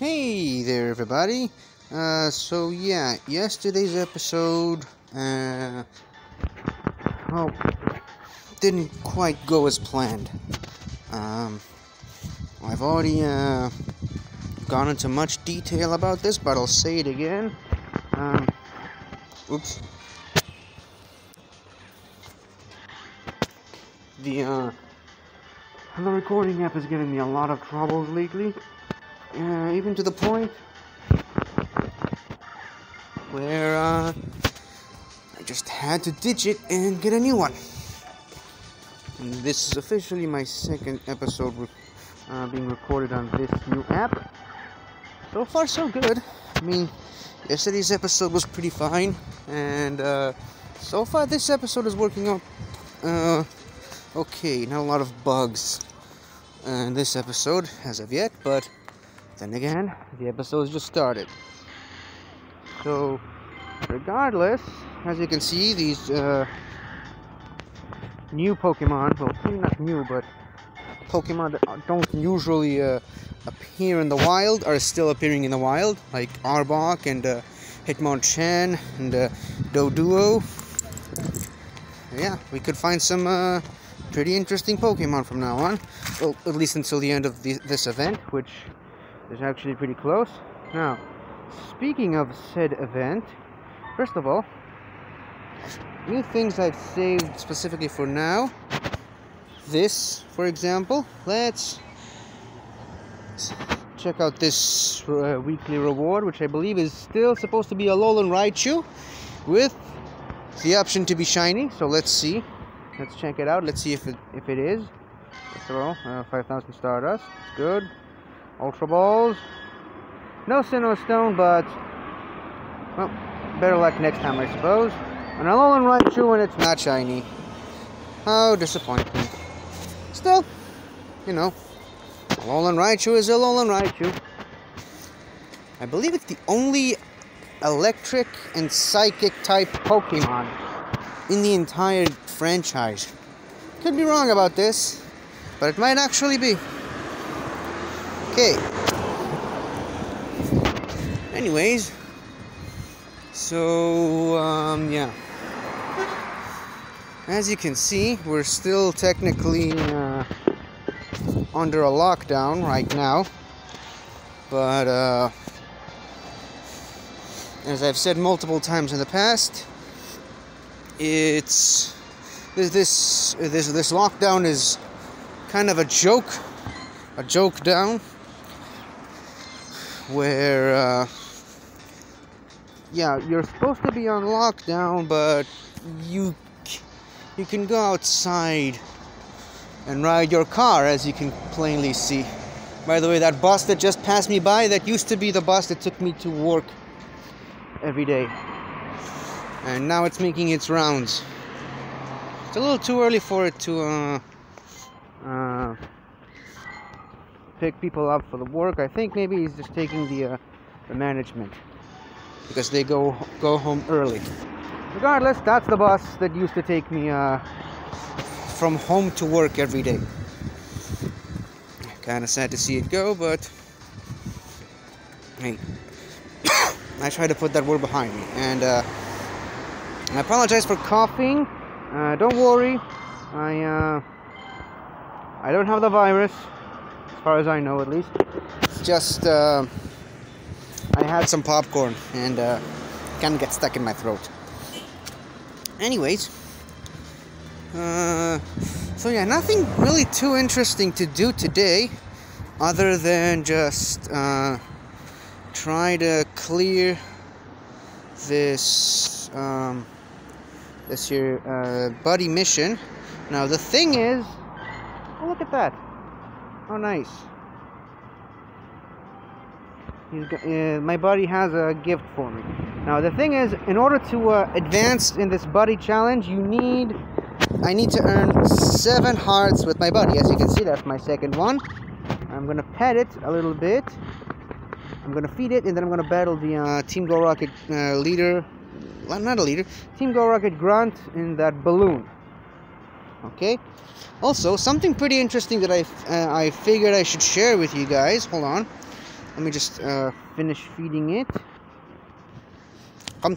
Hey there, everybody. Yesterday's episode, well, didn't quite go as planned. Um, I've already, gone into much detail about this, but I'll say it again. Oops. The recording app is giving me a lot of troubles lately. Even to the point where I just had to ditch it and get a new one. And this is officially my second episode being recorded on this new app. So far, so good. I mean, yesterday's episode was pretty fine, and so far this episode is working out okay. Not a lot of bugs in this episode as of yet, but then again, the episode's just started. So, regardless, as you can see, these new Pokemon, well, not new, but Pokemon that don't usually appear in the wild are still appearing in the wild, like Arbok and Hitmonchan and Doduo. Yeah, we could find some pretty interesting Pokemon from now on. Well, at least until the end of this event, which is actually pretty close. Now, speaking of said event, first of all, new things I've saved specifically for now. This, for example, let's check out this weekly reward, which I believe is still supposed to be a Alolan Raichu with the option to be shiny. So let's see. Let's check it out. Let's see if it is. First of all, 5,000 Stardust. It's good. Ultra Balls. No Sinnoh Stone, but well, better luck next time, I suppose. An Alolan Raichu and it's not shiny. How disappointing. Still, you know, Alolan Raichu is Alolan Raichu. I believe it's the only electric and psychic type Pokemon in the entire franchise. Could be wrong about this, but it might actually be. Okay. Anyways, so, yeah. As you can see, we're still technically under a lockdown right now. But, as I've said multiple times in the past, this lockdown is kind of a joke down, where yeah, you're supposed to be on lockdown, but you can go outside and ride your car, as you can plainly see. By the way, that bus that just passed me by, that used to be the bus that took me to work every day, and now it's making its rounds. It's a little too early for it to pick people up for the work. I think maybe he's just taking the management, because they go home early. Regardless, that's the bus that used to take me from home to work every day. Kinda sad to see it go, but hey, I try to put that word behind me. And I apologize for coughing. Don't worry, I don't have the virus, as far as I know, at least. It's just I had some popcorn and kind of got stuck in my throat. Anyways, so yeah, nothing really too interesting to do today, other than just try to clear this here buddy mission. Now the thing is, oh, look at that! Oh, nice. My buddy has a gift for me. Now the thing is, in order to advance in this buddy challenge, I need to earn 7 hearts with my buddy. As you can see, that's my second one. I'm gonna pet it a little bit. I'm gonna feed it, and then I'm gonna battle the Team Go Rocket leader. Well, not a leader. Team Go Rocket Grunt in that balloon. Okay. Also, something pretty interesting that I figured I should share with you guys. Hold on. Let me just finish feeding it. Come.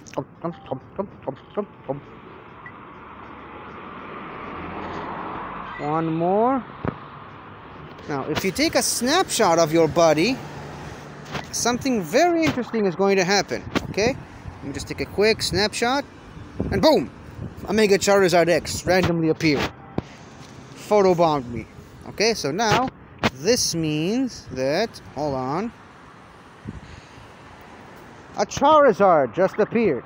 One more. Now, if you take a snapshot of your buddy, something very interesting is going to happen. Okay? Let me just take a quick snapshot. And boom! A Mega Charizard X randomly appeared. Photobombed me. Okay, so now, this means that... Hold on. A Charizard just appeared.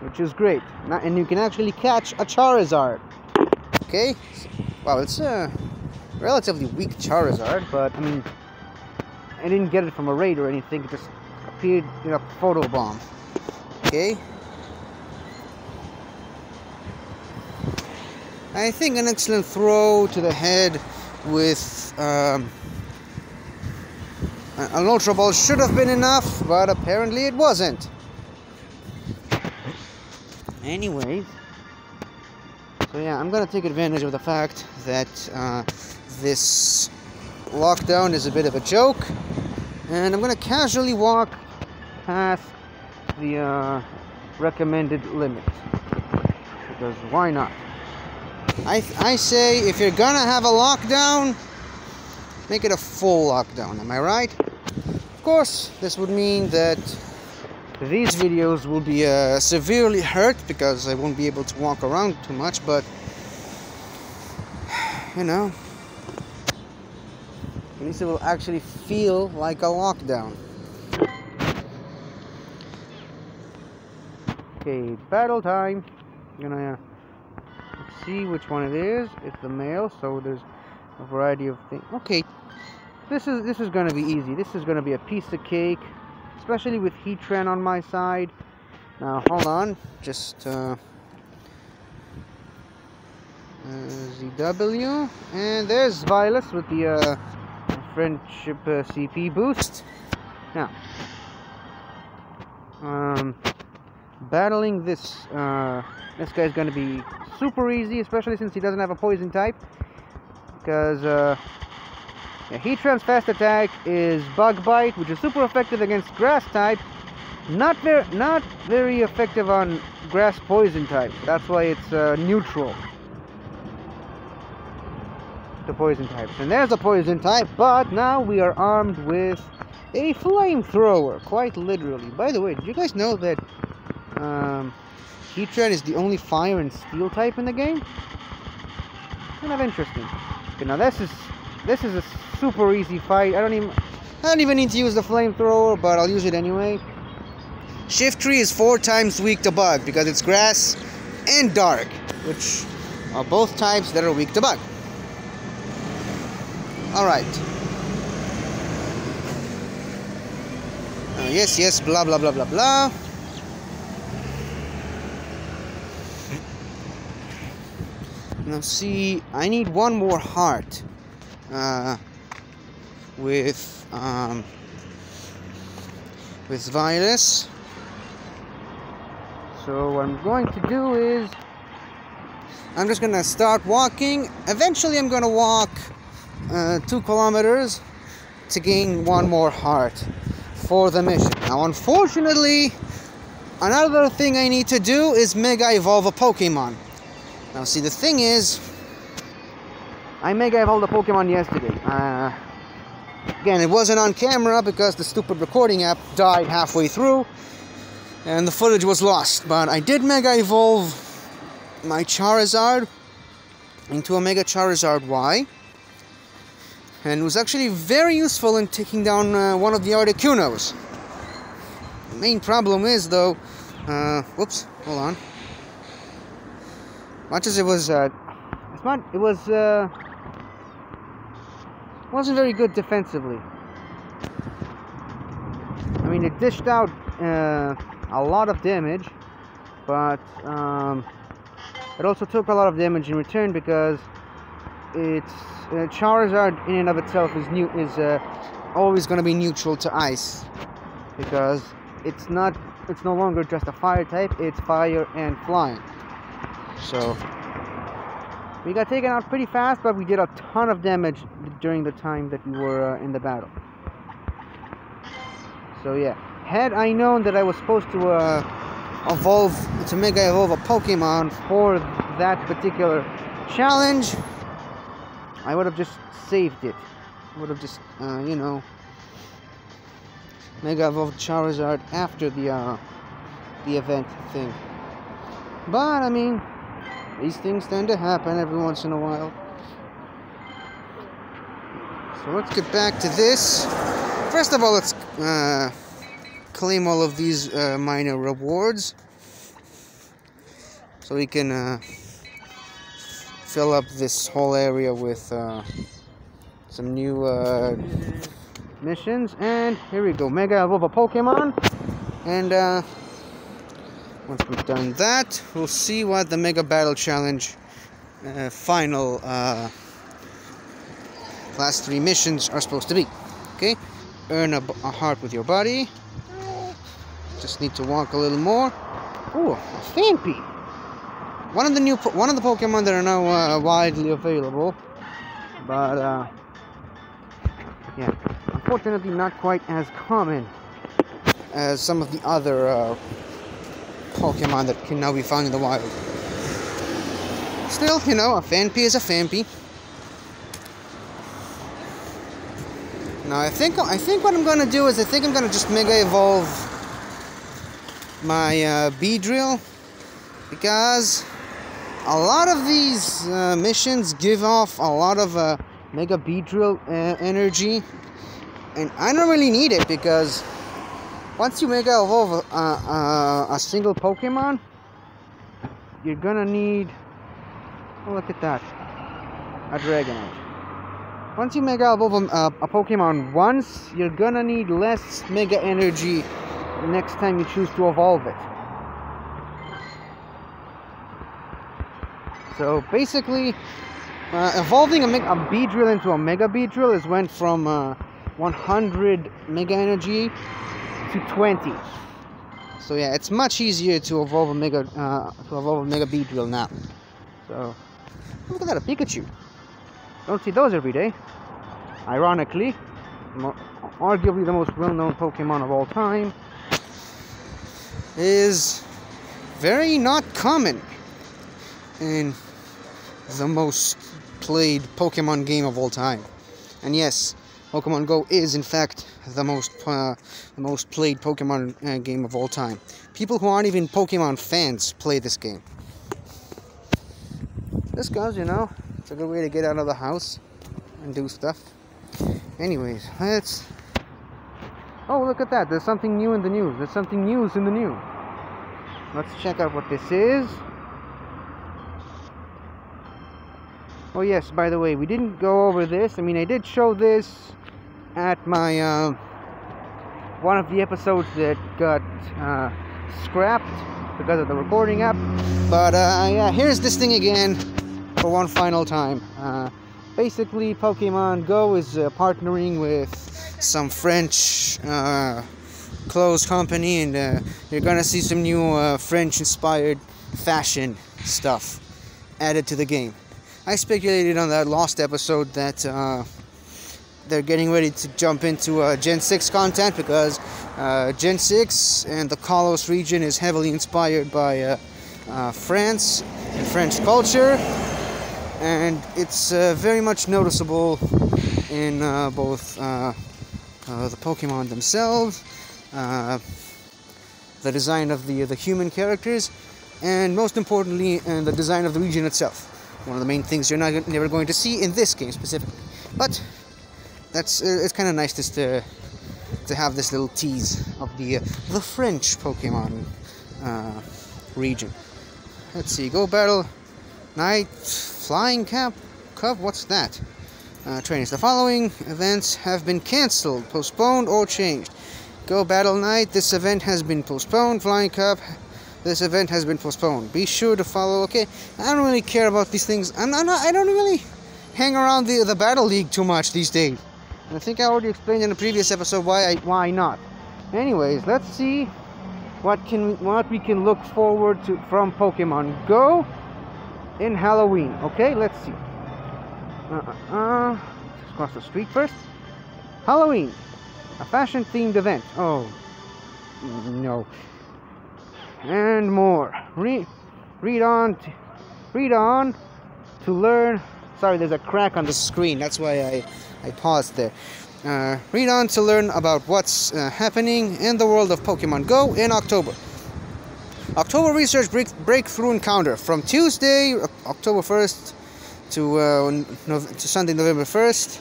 Which is great. Now, and you can actually catch a Charizard. Okay? Wow, it's a relatively weak Charizard, but, I mean... I didn't get it from a raid or anything, it just appeared in a photobomb. Okay? I think an excellent throw to the head with an Ultra Ball should have been enough, but apparently it wasn't. Anyways, so yeah, I'm gonna take advantage of the fact that this lockdown is a bit of a joke, and I'm gonna casually walk past the recommended limit, because why not? I say, if you're gonna have a lockdown, make it a full lockdown, am I right? Of course, this would mean that these videos will be severely hurt, because I won't be able to walk around too much, but, you know, at least it will actually feel like a lockdown. Okay, battle time. I'm gonna see which one it is. It's the male, so there's a variety of things. Okay, this is gonna be easy. This is gonna be a piece of cake, especially with Heatran on my side. Now hold on, just ZW, and there's Violet with the friendship CP boost. Now, battling this guy's gonna be super easy, especially since he doesn't have a poison type, because Heatran's fast attack is Bug Bite, which is super effective against grass type, not very effective on grass poison type. That's why it's neutral to poison types. And there's a poison type, but now we are armed with a flamethrower, quite literally. By the way, did you guys know that Heatran is the only fire and steel type in the game? Kind of interesting. Okay, now this is a super easy fight. I don't even need to use the flamethrower, but I'll use it anyway. Shiftry is 4 times weak to bug because it's grass and dark, which are both types that are weak to bug. Alright. Yes, blah blah blah blah blah. Now see, I need one more heart with Virus. So what I'm going to do is I'm just gonna start walking. Eventually I'm gonna walk 2 kilometers to gain one more heart for the mission. Now unfortunately, another thing I need to do is Mega Evolve a Pokemon. Now see, the thing is, I Mega Evolved a Pokemon yesterday. Again, it wasn't on camera because the stupid recording app died halfway through and the footage was lost. But I did Mega Evolve my Charizard into a Mega Charizard Y. And it was actually very useful in taking down one of the Articunos. The main problem is, though, whoops, hold on. Much as it was, wasn't very good defensively. I mean, it dished out a lot of damage, but it also took a lot of damage in return because it's Charizard in and of itself is always going to be neutral to ice, because it's no longer just a fire type, it's fire and flying. So we got taken out pretty fast, but we did a ton of damage during the time that we were in the battle. So yeah, had I known that I was supposed to Mega Evolve a Pokemon for that particular challenge, I would have just saved it. I would have just, you know, Mega Evolved Charizard after the event thing. But, I mean, these things tend to happen every once in a while. So let's get back to this. First of all, let's claim all of these minor rewards. So we can fill up this whole area with some new missions. And here we go, Mega Evolve a Pokemon. And once we've done that, we'll see what the Mega Battle Challenge final last 3 missions are supposed to be. Okay, earn a heart with your body. Just need to walk a little more. Ooh, a Phanpy. One of the Pokemon that are now widely available, but yeah, unfortunately not quite as common as some of the other Pokemon that can now be found in the wild. Still, you know, a Phanpy is a Phanpy. Now I think what I'm gonna do is I'm gonna just Mega Evolve my Beedrill, because a lot of these missions give off a lot of Mega Beedrill energy, and I don't really need it, because once you Mega Evolve a single Pokemon, you're gonna need, oh look at that, a Dragonite. Once you Mega Evolve a Pokemon once, you're gonna need less Mega Energy the next time you choose to evolve it. So basically, evolving a Beedrill into a Mega Beedrill is went from 100 Mega Energy to 20. So yeah, it's much easier to evolve a Mega Beedrill now. So look at that, a Pikachu. Don't see those every day. Ironically, arguably the most well-known Pokemon of all time, is very not common in the most played Pokemon game of all time. And yes, Pokemon Go is in fact the most played Pokemon game of all time. People who aren't even Pokemon fans play this game. This goes, you know, it's a good way to get out of the house and do stuff. Anyways, let's... Oh, look at that. There's something new in the news. There's something new in the news. Let's check out what this is. Oh yes, by the way, we didn't go over this. I mean, I did show this at my one of the episodes that got scrapped because of the recording app. But yeah, here's this thing again for one final time. Basically, Pokemon Go is partnering with some French clothes company, and you're gonna see some new French-inspired fashion stuff added to the game. I speculated on that last episode that they're getting ready to jump into Gen 6 content, because Gen 6 and the Kalos region is heavily inspired by France and French culture, and it's very much noticeable in both the Pokemon themselves, the design of the human characters, and most importantly, the design of the region itself. One of the main things you're never going to see in this game specifically, but that's it's kind of nice just to have this little tease of the French Pokemon region. Let's see, Go Battle Night, Flying Cup, what's that? Trainings. The following events have been cancelled, postponed, or changed. Go Battle Night, this event has been postponed. Flying Cup, this event has been postponed. Be sure to follow. Okay, I don't really care about these things. I don't really hang around the Battle League too much these days. And I think I already explained in a previous episode why not. Anyways, let's see what we can look forward to from Pokemon Go in Halloween. Okay, let's see. Let's cross the street first. Halloween. A fashion-themed event. Oh, no. And more. Read on to learn. Sorry, there's a crack on the screen. That's why I paused there. Read on to learn about what's happening in the world of Pokemon Go in October. October Research Breakthrough Encounter from Tuesday, October 1st to Sunday, November 1st.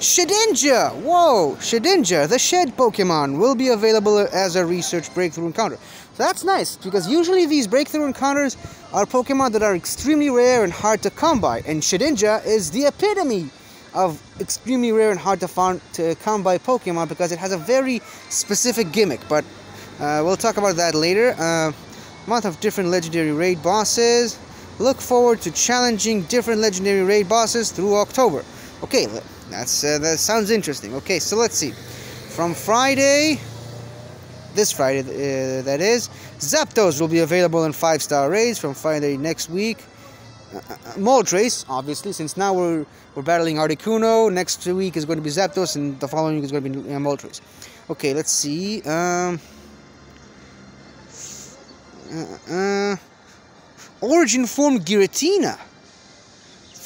Shedinja! Whoa! Shedinja, the Shed Pokemon, will be available as a Research Breakthrough Encounter. So that's nice, because usually these Breakthrough Encounters are Pokemon that are extremely rare and hard to come by, and Shedinja is the epitome of extremely rare and hard to come by Pokemon because it has a very specific gimmick, but we'll talk about that later. Month of different legendary raid bosses. Look forward to challenging different legendary raid bosses through October. Okay, that sounds interesting. Okay, so let's see. From Friday, this Friday, that is, Zapdos will be available in 5-star raids from Friday next week. Moltres, obviously, since now we're battling Articuno. Next week is going to be Zapdos, and the following week is going to be Moltres. Okay, let's see. Origin Form Giratina.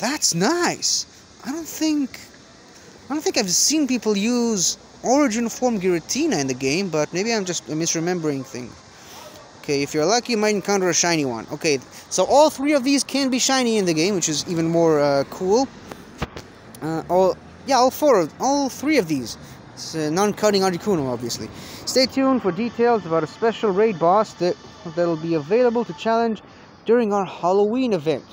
That's nice. I don't think I've seen people use Origin Form Giratina in the game, but maybe I'm just misremembering things. Okay, if you're lucky, you might encounter a shiny one. Okay, so all 3 of these can be shiny in the game, which is even more cool. All 3 of these. It's non-cutting Articuno, obviously. Stay tuned for details about a special raid boss that'll be available to challenge during our Halloween event.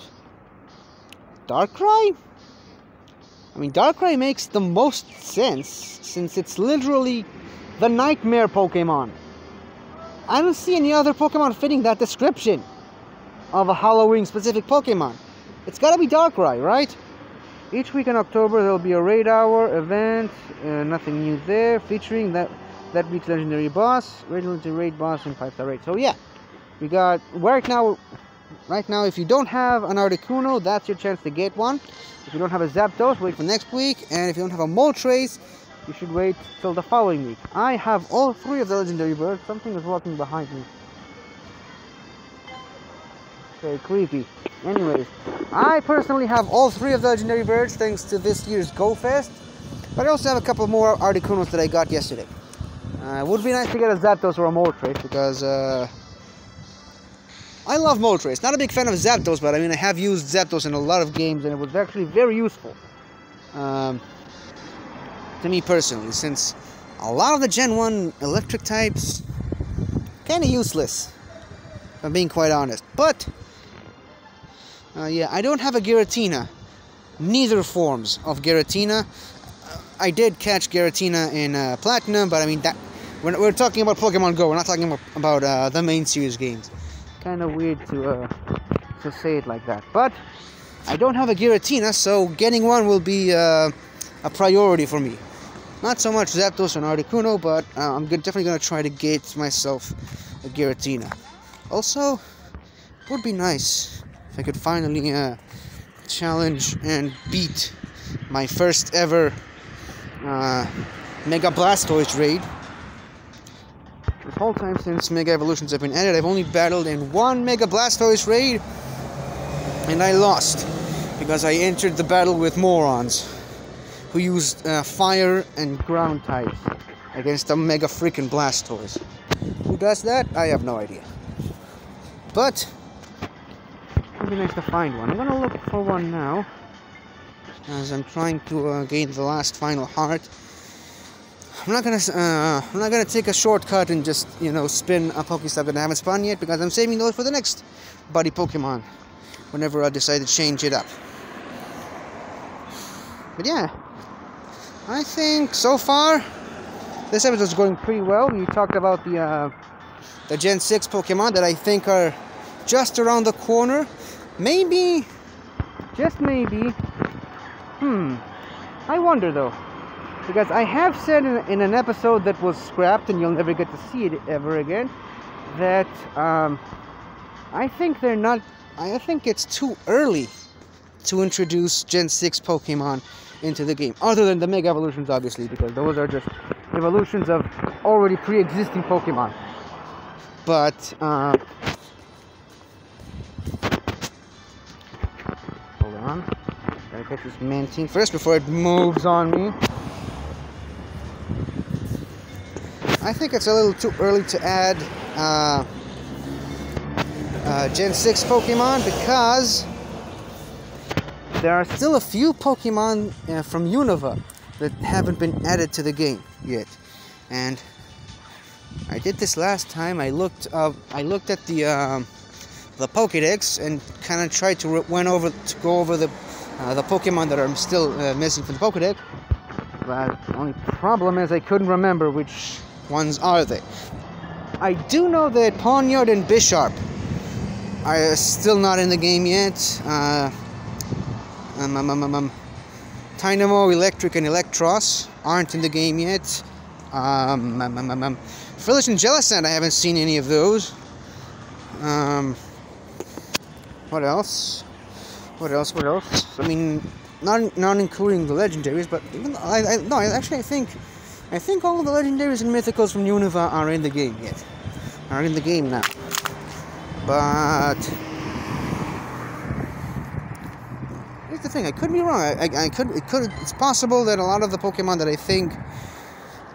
Darkrai? I mean, Darkrai makes the most sense, since it's literally the nightmare Pokemon. I don't see any other Pokemon fitting that description of a Halloween-specific Pokemon. It's gotta be Darkrai, right? Each week in October, there'll be a raid hour event, nothing new there, featuring that week's legendary boss, raid boss, and 5-star raid. So yeah, we got, right now, if you don't have an Articuno, that's your chance to get one. If you don't have a Zapdos, wait for next week. And if you don't have a Moltres, you should wait till the following week. I have all 3 of the legendary birds. Something is walking behind me. Okay, creepy. Anyways, I personally have all 3 of the legendary birds thanks to this year's Go Fest. But I also have a couple more Articunos that I got yesterday. It would be nice to get a Zapdos or a Moltres because I love Moltres. Not a big fan of Zapdos, but I mean, I have used Zapdos in a lot of games, and it was actually very useful to me personally, since a lot of the Gen 1 electric types kind of useless, if I'm being quite honest. But yeah, I don't have a Giratina. Neither forms of Giratina. I did catch Giratina in Platinum, but I mean, that we're talking about Pokemon Go. We're not talking about the main series games. Kind of weird to say it like that, but I don't have a Giratina, so getting one will be a priority for me. Not so much Zapdos and Articuno, but I'm definitely gonna try to get myself a Giratina. Also, it would be nice if I could finally challenge and beat my first ever Mega Blastoise raid. This whole time since Mega Evolutions have been added, I've only battled in 1 Mega Blastoise raid, and I lost because I entered the battle with morons who used fire and ground types against a Mega freaking Blastoise. Who does that? I have no idea. But it would be nice to find one. I'm gonna look for one now, as I'm trying to gain the last final heart. I'm not gonna take a shortcut and just, you know, spin a Pokestop that I haven't spun yet, because I'm saving those for the next buddy Pokemon whenever I decide to change it up. But yeah, I think so far this episode is going pretty well. We talked about the Gen 6 Pokemon that I think are just around the corner. Maybe, just maybe. I wonder though. Because I have said in an episode that was scrapped and you'll never get to see it ever again, that I think it's too early to introduce Gen 6 Pokemon into the game, other than the Mega Evolutions, obviously, because those are just evolutions of already pre-existing Pokemon. But hold on, gotta catch this Mantine first before it moves on me. I think it's a little too early to add Gen 6 Pokemon, because there are still a few Pokemon from Unova that haven't been added to the game yet. And I did this last time. I looked at the Pokédex and kind of tried to go over the Pokemon that are still missing from the Pokédex. But the only problem is I couldn't remember which ones are they. I do know that Ponyard and Bisharp are still not in the game yet. Dynamo, Electric, and Electros aren't in the game yet. Frillish and Jellicent, I haven't seen any of those. What else? I mean, not including the legendaries, but even I think all of the legendaries and mythicals from Unova are in the game yet. Are in the game now. But here's the thing, I could be wrong. It's possible that a lot of the Pokemon that I think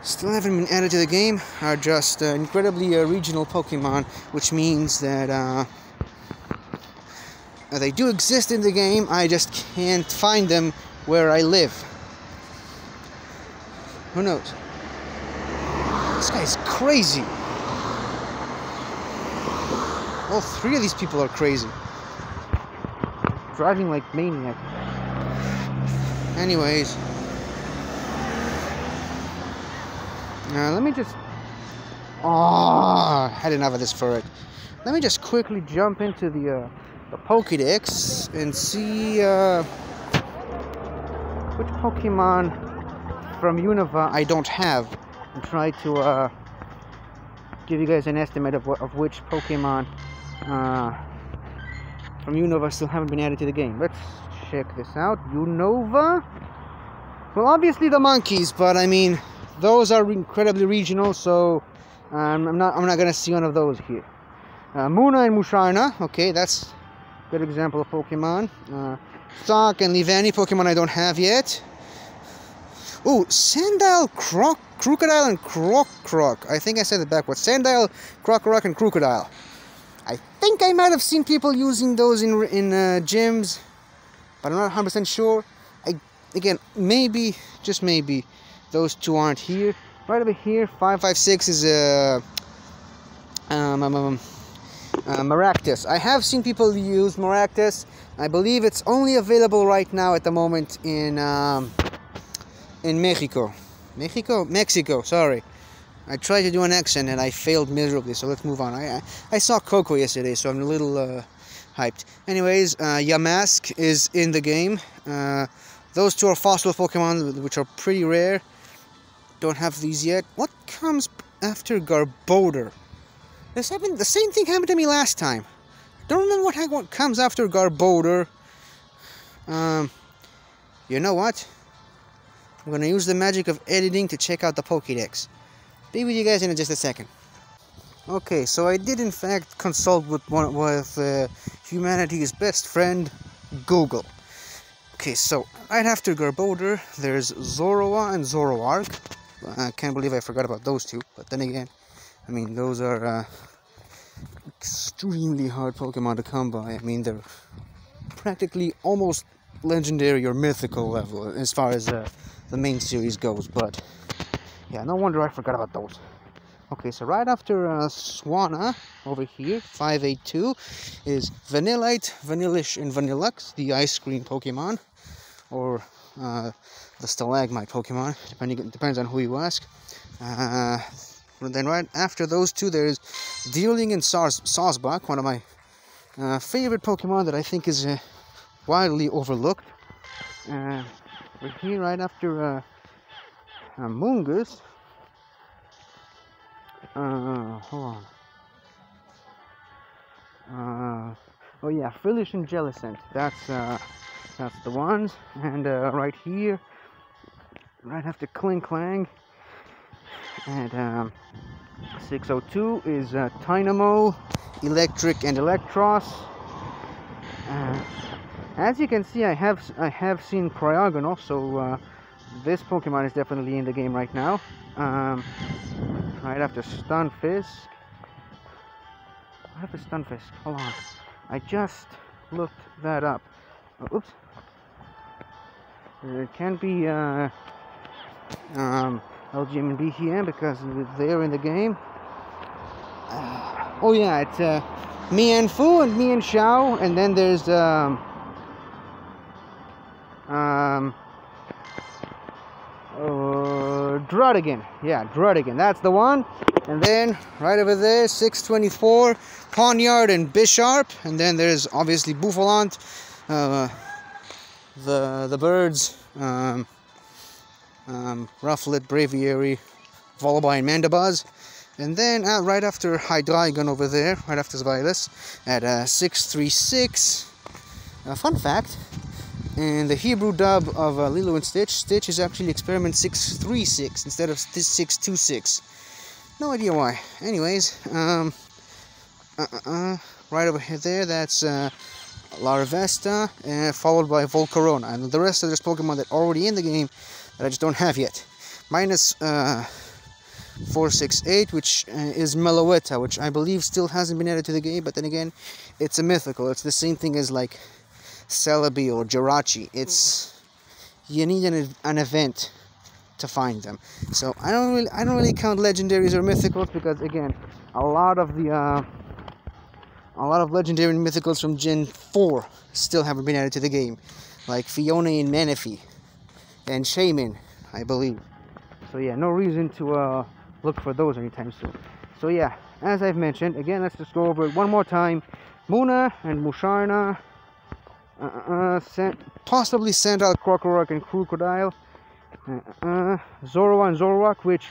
still haven't been added to the game are just incredibly regional Pokemon, which means that they do exist in the game, I just can't find them where I live. Who knows? This guy's crazy. All three of these people are crazy. Driving like maniac. Anyways. Let me just... I had enough of this for it. Let me just quickly jump into the Pokédex and see which Pokemon from Unova I don't have, and try to give you guys an estimate of which Pokemon from Unova still haven't been added to the game. Let's check this out. Unova? Well, obviously the monkeys, but I mean, those are incredibly regional, so I'm not gonna see one of those here. Muna and Musharna, okay, that's a good example of Pokemon. Sock and Livani, Pokemon I don't have yet. Ooh, Sandile, Crocodile, and Croc. I think I said it backwards. Sandile, Crocorock, and Crocodile. I think I might have seen people using those in gyms, but I'm not 100% sure. Again, maybe, just maybe, those two aren't here. Right over here, 556 is Maractus. I have seen people use Maractus. I believe it's only available right now at the moment in Mexico, sorry. I tried to do an accent and I failed miserably, so let's move on. I saw Coco yesterday, so I'm a little hyped. Anyways, Yamask is in the game. Those two are fossil Pokemon, which are pretty rare. Don't have these yet. What comes after Garbodor? The same thing happened to me last time. Don't remember what comes after Garbodor. You know what? I'm going to use the magic of editing to check out the Pokédex. Be with you guys in just a second. Okay, so I did in fact consult with humanity's best friend, Google. Okay, so right after Garbodor, there's Zorua and Zoroark. I can't believe I forgot about those two, but then again, I mean, those are extremely hard Pokemon to come by. I mean, they're practically almost legendary or mythical level as far as the main series goes, but yeah, no wonder I forgot about those. Okay, so right after Swanna, over here, 582, is Vanillite, Vanillish, and Vanillux, the ice cream Pokemon, or the Stalagmite Pokemon, depends on who you ask. Then right after those two, there's Deerling and Sawsbuck, one of my favorite Pokemon that I think is widely overlooked. We're here right after Moongus. Hold on. Oh yeah, Frillish and Jellicent. That's the ones. And right here, right after Kling Clang. And 602 is Dynamo, Electric, and Electros. As you can see, I have seen Cryogonal, so this Pokemon is definitely in the game right now. Right after Stunfisk. Right after Stunfisk. Hold on. I just looked that up. Oh, oops. It can be LGM and BTM because they're in the game. Oh yeah, it's Mian Fu and Mian Xiao, and then there's Druddigan. Yeah, Druddigan. That's the one. And then right over there, 624, Pawniard and Bisharp, and then there's obviously Bouffalant, the birds, Rufflet, Braviary, Volibine, and Mandibuzz. And then right after Hydreigon over there, right after Zweilis, at 636. Fun fact, in the Hebrew dub of Lilo and Stitch, Stitch is actually experiment 636 instead of 626. No idea why. Anyways, right over here there, that's Larvesta, followed by Volcarona. And the rest of this Pokemon that are already in the game that I just don't have yet. Minus 468, which is Meloetta, which I believe still hasn't been added to the game, but then again, it's a mythical. It's the same thing as like Celebi or Jirachi. It's, you need an event to find them. So I don't really count legendaries or mythicals because again, a lot of legendary and mythicals from Gen 4 still haven't been added to the game, like Fiona and Manaphy and Shaman, I believe. So yeah, no reason to look for those anytime soon. So yeah, as I've mentioned, again, let's just go over it one more time. Muna and Musharna, possibly Sandile, Krokorok, and Crocodile. Zorua and Zoroark, which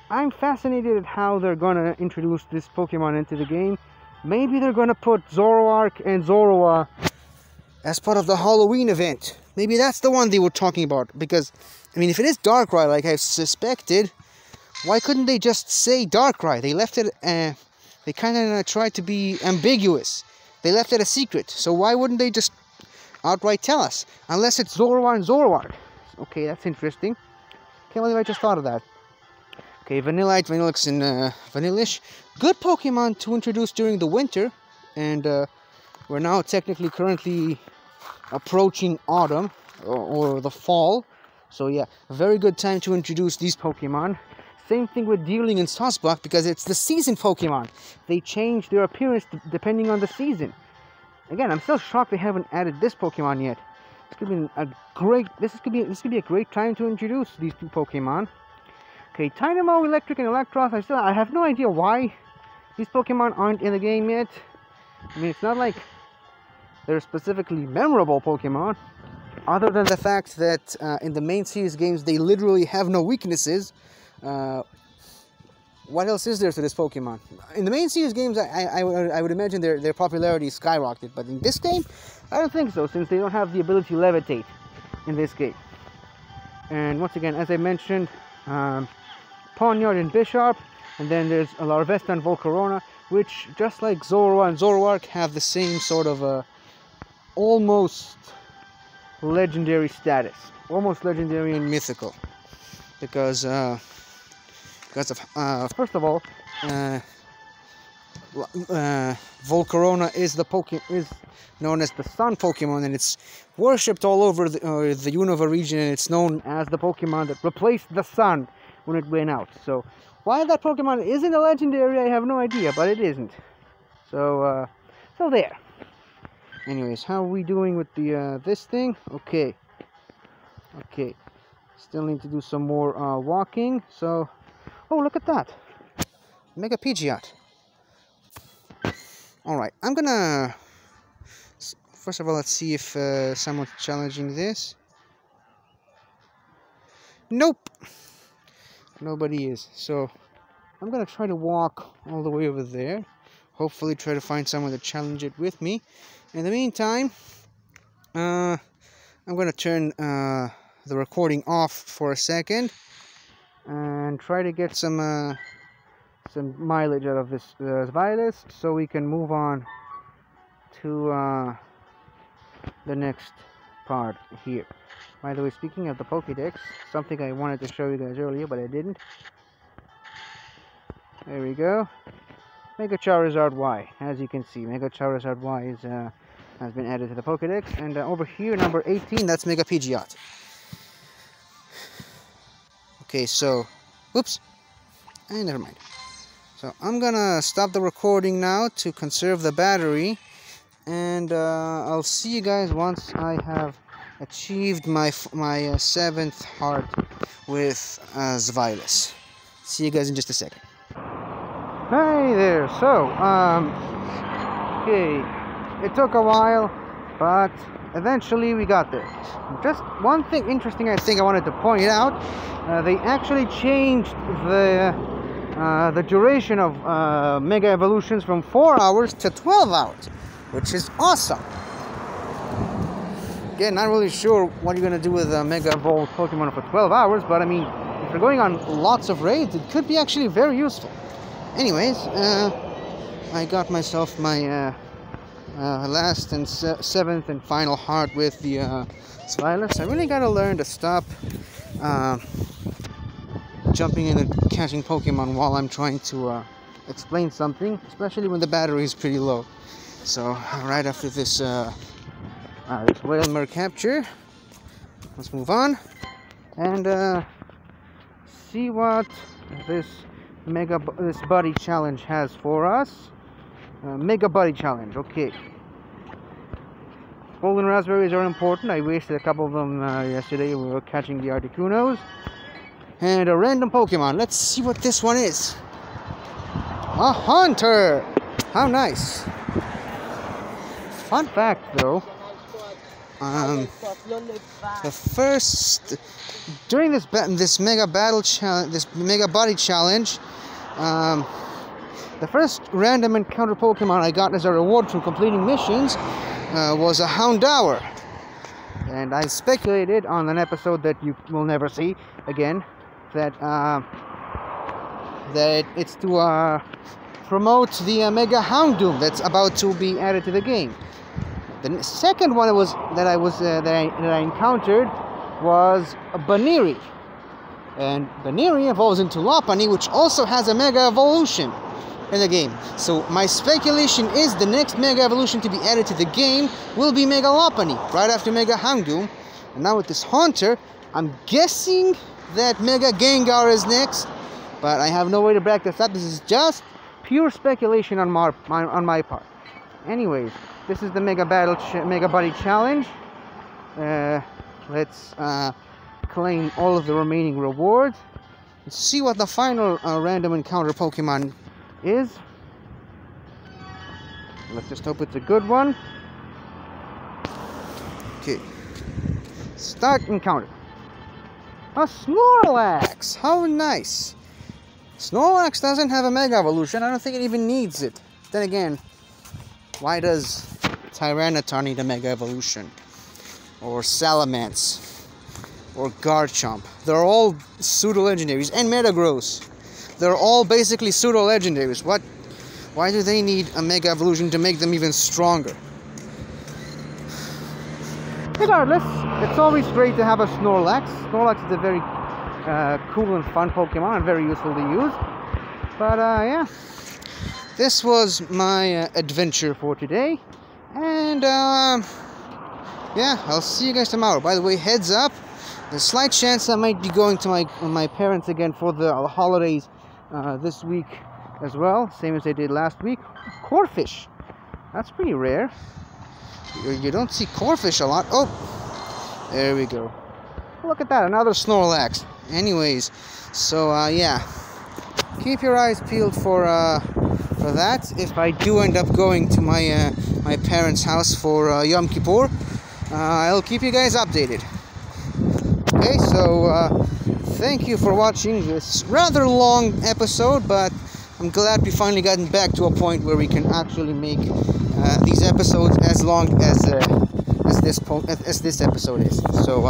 I'm fascinated at how they're gonna introduce this Pokemon into the game. Maybe they're gonna put Zoroark and Zorua as part of the Halloween event. Maybe that's the one they were talking about. Because, I mean, if it is Darkrai, like I've suspected, why couldn't they just say Darkrai? They left it, they kind of tried to be ambiguous. They left it a secret. So why wouldn't they just outright tell us? Unless it's Zorua and Zoroark. Okay, that's interesting. Can't believe I just thought of that. Okay, Vanillite, Vanillix, and Vanillish. Good Pokemon to introduce during the winter. And we're now currently approaching autumn or the fall. So yeah, a very good time to introduce these Pokemon. Same thing with Deerling and Sawsbuck because it's the season Pokemon. They change their appearance depending on the season. Again, I'm still shocked they haven't added this Pokemon yet. This could be this could be a great time to introduce these two Pokemon. Okay, Dynamo, Electric, and Electros. I have no idea why these Pokemon aren't in the game yet. I mean, it's not like they're specifically memorable Pokemon, other than the fact that in the main series games they literally have no weaknesses. What else is there to this Pokemon? In the main series games, I would imagine their popularity skyrocketed, but in this game, I don't think so, since they don't have the ability to levitate in this game. And once again, as I mentioned, Pawniard and Bisharp, and then there's Larvesta and Volcarona, which, just like Zorua and Zoroark, have the same sort of almost legendary status. Almost legendary and mythical. Because of first of all, Volcarona is known as the Sun Pokemon, and it's worshipped all over the Unova region, and it's known as the Pokemon that replaced the Sun when it went out. So why that Pokemon isn't a legendary, I have no idea, but it isn't. So so there. Anyways, how are we doing with the this thing? Okay. Still need to do some more walking. So, oh, look at that. Mega Pidgeot. Alright, I'm gonna... First of all, let's see if someone's challenging this. Nope. Nobody is. So, I'm gonna try to walk all the way over there. Hopefully try to find someone to challenge it with me. In the meantime, I'm gonna turn the recording off for a second and try to get some mileage out of this Zweiles, so we can move on to the next part here. By the way, speaking of the Pokédex, something I wanted to show you guys earlier, but I didn't. There we go. Mega Charizard Y. As you can see, Mega Charizard Y is, has been added to the Pokédex. And over here, number 18, that's Mega Pidgeot. Okay, so... Whoops. Never mind. So I'm gonna stop the recording now to conserve the battery. And I'll see you guys once I have achieved my 7th heart with Zweiles. See you guys in just a second. Hi there. So, okay, it took a while, but eventually we got there. Just one thing interesting I think I wanted to point out, they actually changed the duration of Mega Evolutions from 4 hours to 12 hours, which is awesome. Again, not really sure what you're going to do with a Mega Evolved Pokemon for 12 hours, but I mean, if you're going on lots of raids, it could be actually very useful. Anyways, I got myself my last and 7th and final heart with the Zweiles. I really gotta learn to stop jumping in and catching Pokemon while I'm trying to explain something, especially when the battery is pretty low. So, right after this this Whalmer capture, let's move on and see what this buddy challenge has for us. Mega buddy challenge. Okay. Golden raspberries are important. I wasted a couple of them yesterday. We were catching the Articunos. And a random Pokemon. Let's see what this one is. A Haunter. How nice. Fun fact, though. The first during this mega battle challenge, this mega buddy challenge. The first random encounter Pokemon I got as a reward for completing missions was a Houndour. And I speculated on an episode that you will never see again that it's to promote the Mega Houndoom that's about to be added to the game. The second one that I encountered was a Baniri. And Baniri evolves into Lopunny, which also has a Mega Evolution in the game. So my speculation is the next Mega Evolution to be added to the game will be Mega Lopunny, right after Mega Houndoom. And now with this Haunter, I'm guessing that Mega Gengar is next, but I have no way to back this up. This is just pure speculation on my part. Anyways, this is the Mega Buddy Challenge. Let's claim all of the remaining rewards. Let's see what the final random encounter Pokemon is. Let's just hope it's a good one. Okay. Start encounter. A Snorlax! How nice! Snorlax doesn't have a Mega Evolution. I don't think it even needs it. Then again, why does Tyranitar need a Mega Evolution? Or Salamence? Or Garchomp? They're all pseudo-legendaries. And Metagross. They're all basically pseudo-legendaries. Why do they need a Mega Evolution to make them even stronger? Regardless, it's always great to have a Snorlax. Snorlax is a very cool and fun Pokemon and very useful to use. But yeah, this was my adventure for today. And yeah, I'll see you guys tomorrow. By the way, heads up, there's a slight chance I might be going to my parents again for the holidays this week as well, same as I did last week. Corphish, that's pretty rare. You don't see Corphish a lot. Oh, there we go. Look at that, another Snorlax. Anyways, so yeah, keep your eyes peeled for that. If I do end up going to my my parents' house for Yom Kippur, I'll keep you guys updated. Okay, so thank you for watching this rather long episode, but I'm glad we finally gotten back to a point where we can actually make these episodes as long as this episode is. So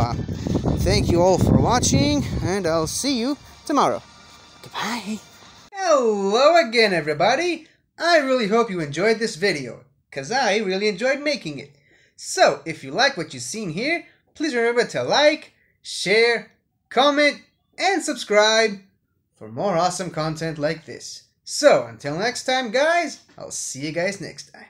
thank you all for watching, and I'll see you tomorrow. Goodbye. Hello again, everybody. I really hope you enjoyed this video, because I really enjoyed making it. So if you like what you've seen here, please remember to like, share, comment, and subscribe for more awesome content like this. So until next time, guys, I'll see you guys next time.